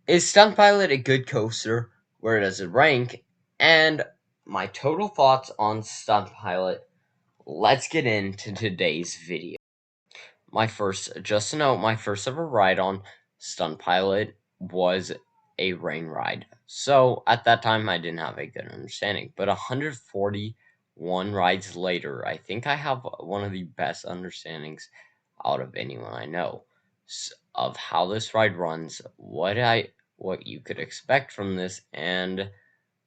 Is Stunt Pilot a good coaster? Where does it rank? And my total thoughts on Stunt Pilot. Let's get into today's video. Just to note, my first ever ride on Stunt Pilot was a rain ride. So at that time, I didn't have a good understanding. But 141 rides later, I think I have one of the best understandings out of anyone I know of how this ride runs, what you could expect from this, and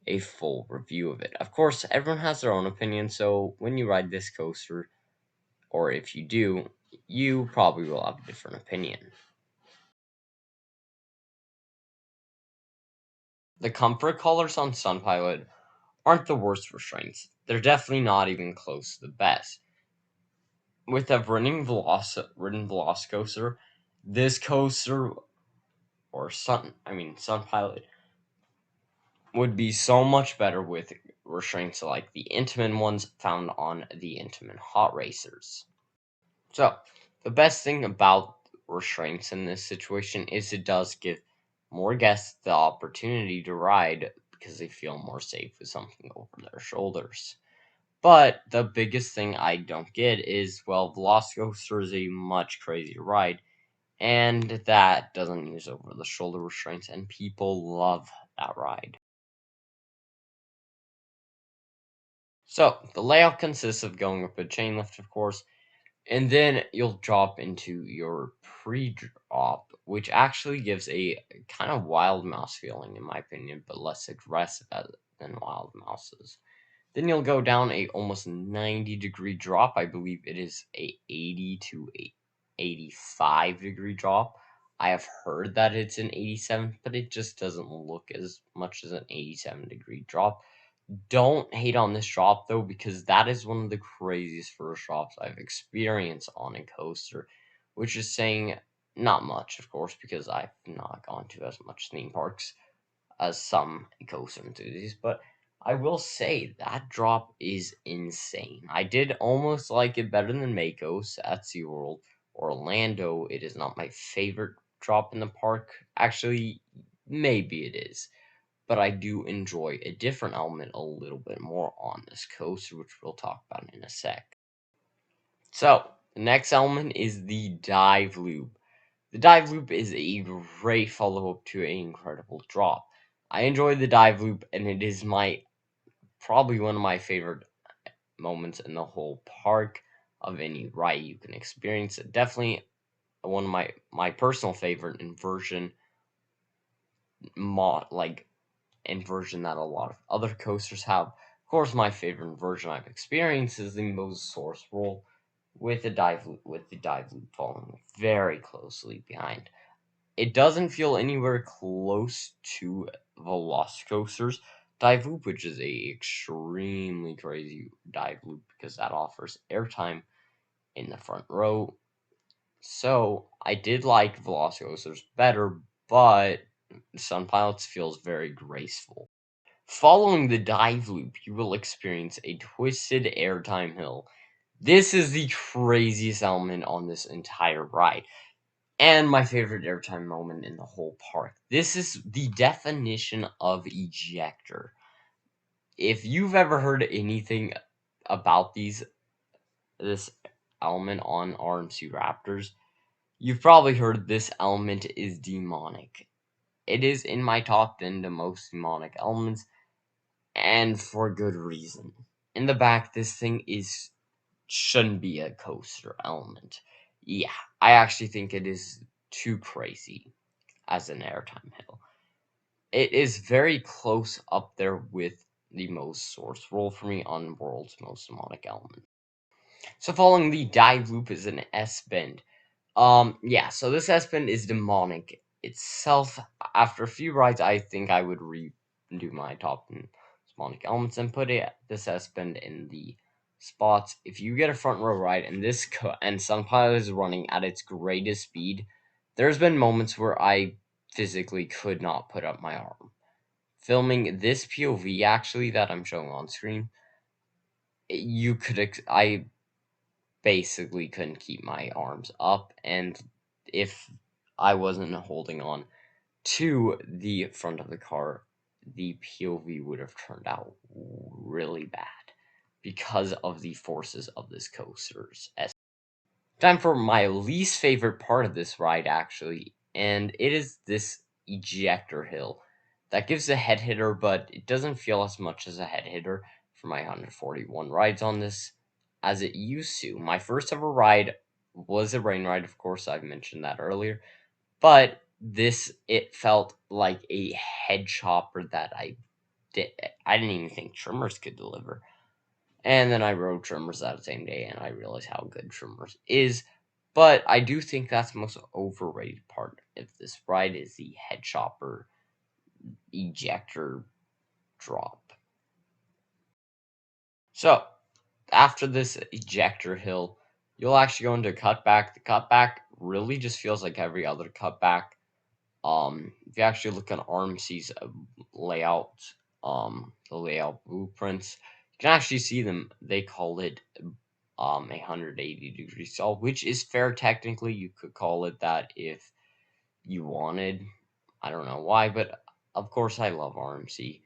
a full review of it. Of course, everyone has their own opinion, so when you ride this coaster, or if you do, you probably will have a different opinion. The comfort collars on Sun Pilot aren't the worst restraints. They're definitely not even close to the best. With a ridden Velocicoaster, this coaster, or Sun Pilot, would be so much better with restraints like the Intamin ones found on the Intamin Hot Racers. So, the best thing about restraints in this situation is it does give more guests the opportunity to ride because they feel more safe with something over their shoulders. But the biggest thing I don't get is, well, Velocicoaster is a much crazier ride, and that doesn't use over the shoulder restraints, and people love that ride. So, the layout consists of going up a chain lift, of course, and then you'll drop into your pre-drop, which actually gives a kind of wild mouse feeling, in my opinion, but less aggressive than wild mouses. Then you'll go down a almost 90-degree drop. I believe it is a 80 to 85-degree drop. I have heard that it's an 87, but it just doesn't look as much as an 87-degree drop. Don't hate on this drop though, because that is one of the craziest first drops I've experienced on a coaster, which is saying not much, of course, because I've not gone to as much theme parks as some coaster enthusiasts, but I will say that drop is insane. I did almost like it better than Makos at SeaWorld. Orlando, it is not my favorite drop in the park. Actually, maybe it is, but I do enjoy a different element a little bit more on this coaster, which we'll talk about in a sec. So, the next element is the dive loop. The dive loop is a great follow-up to an incredible drop. I enjoy the dive loop, and it is probably one of my favorite moments in the whole park of any ride you can experience. Definitely one of my personal favorite inversion inversion that a lot of other coasters have. Of course, my favorite inversion I've experienced is the Mosasaurus roll with the dive loop following very closely behind. It doesn't feel anywhere close to Velocicoaster's dive loop, which is a extremely crazy dive loop because that offers airtime in the front row. So I did like Velocicoaster's better, but Sun Pilots feels very graceful. Following the dive loop, you will experience a twisted airtime hill. This is the craziest element on this entire ride, and my favorite airtime moment in the whole park. This is the definition of ejector. If you've ever heard anything about this element on RMC Raptors, you've probably heard this element is demonic. It is in my top 10 the most demonic elements, and for good reason. In the back, this thing shouldn't be a coaster element. Yeah, I actually think it is too crazy as an airtime hill. It is very close up there with the most source roll for me on World's Most Demonic Element. So following the dive loop is an S bend. Yeah, so this S bend is demonic itself. After a few rides, I think I would redo my top 10 demonic elements and put this S bend in the spots. If you get a front row ride and and Sun Pilot is running at its greatest speed, there's been moments where I physically could not put up my arm. Filming this POV actually that I'm showing on screen, I basically couldn't keep my arms up, and if I wasn't holding on to the front of the car, the POV would have turned out really bad because of the forces of this coaster's. Time for my least favorite part of this ride, actually, and it is this ejector hill. That gives a head hitter, but it doesn't feel as much as a head hitter for my 141 rides on this as it used to. My first ever ride was a rain ride, of course, I've mentioned that earlier, but it felt like a head chopper that I didn't even think trimmers could deliver. And then I rode trimmers that same day, and I realized how good trimmers is. But I do think that's the most overrated part of this ride is the head chopper ejector drop. So after this ejector hill, you'll actually go into a cutback. The cutback really just feels like every other cutback. If you actually look on RMC's layout, the layout blueprints, you can actually see them. They call it 180-degree stall, which is fair technically. You could call it that if you wanted. I don't know why, but of course I love RMC.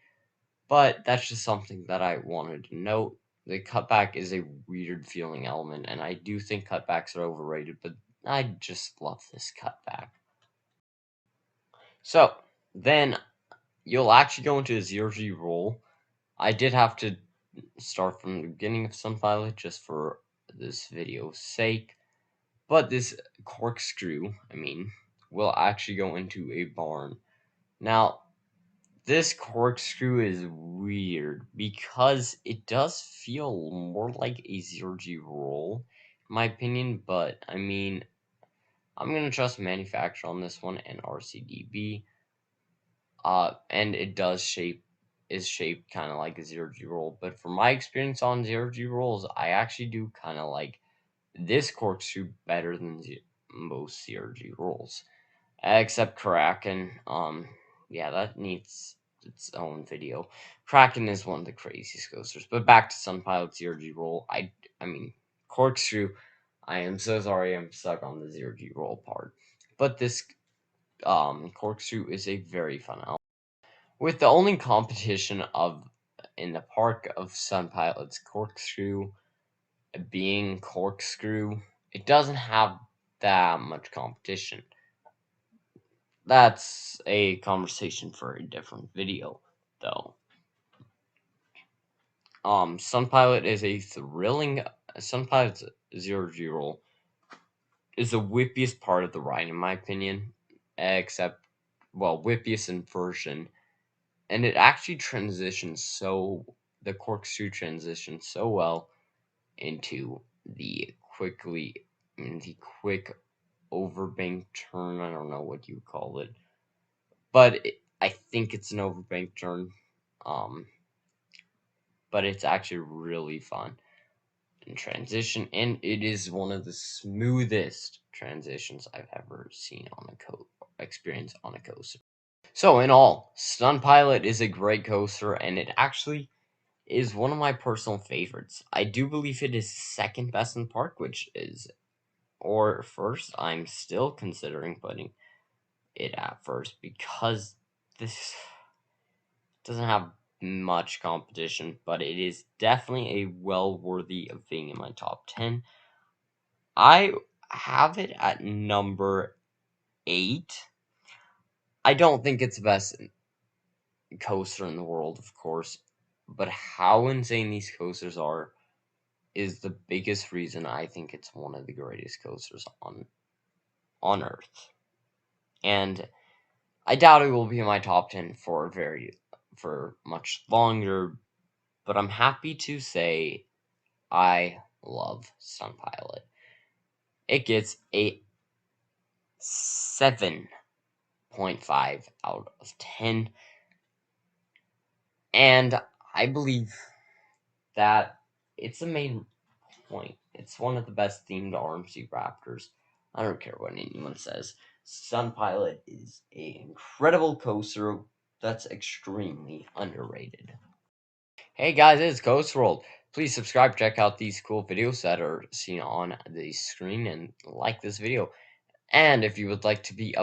But that's just something that I wanted to note. The cutback is a weird feeling element, and I do think cutbacks are overrated, but I just love this cutback. So then you'll actually go into a 0G roll. I did have to start from the beginning of STUNT PILOT just for this video's sake. But this corkscrew, will actually go into a barn. Now, this corkscrew is weird because it does feel more like a 0G roll, in my opinion, but I'm gonna trust manufacturer on this one and RCDB. And it is shaped kind of like a 0G roll, but from my experience on 0G rolls, I actually do kind of like this corkscrew better than most 0G rolls, except Kraken. Yeah, that needs its own video. Kraken is one of the craziest coasters. But back to STUNT PILOT 0G roll. I mean corkscrew. I am so sorry, I'm stuck on the 0G roll part. But this corkscrew is a very fun element. With the only competition in the park of STUNT PILOT's corkscrew being corkscrew, it doesn't have that much competition. That's a conversation for a different video, though. STUNT PILOT is a thrilling. STUNT PILOT's 0G roll is the whippiest part of the ride, in my opinion. Except, well, whippiest inversion, and it actually the corkscrew transitions so well into the quick overbank turn. I don't know what you call it, but I think it's an overbank turn. But it's actually really fun in transition, and it is one of the smoothest transitions I've ever seen on experience on a coaster. So in all, STUNT PILOT is a great coaster, and it actually is one of my personal favorites. I do believe it is second best in the park, or first. I'm still considering putting it at first because this doesn't have much competition, but it is definitely a well worthy of being in my top 10. I have it at number 8. I don't think it's the best coaster in the world, of course, but how insane these coasters are is the biggest reason I think it's one of the greatest coasters on Earth. And I doubt it will be in my top 10 for much longer, but I'm happy to say I love STUNT PILOT. It gets a 7.5 out of 10. And I believe that it's the main point. It's one of the best themed RMC Raptors. I don't care what anyone says. STUNT PILOT is an incredible coaster that's extremely underrated. Hey guys, it's Ghost World. Please subscribe, check out these cool videos that are seen on the screen, and like this video. And if you would like to be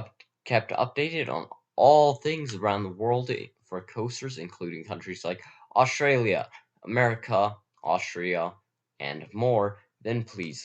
kept updated on all things around the world for coasters, including countries like Australia, America, Austria, and more, then please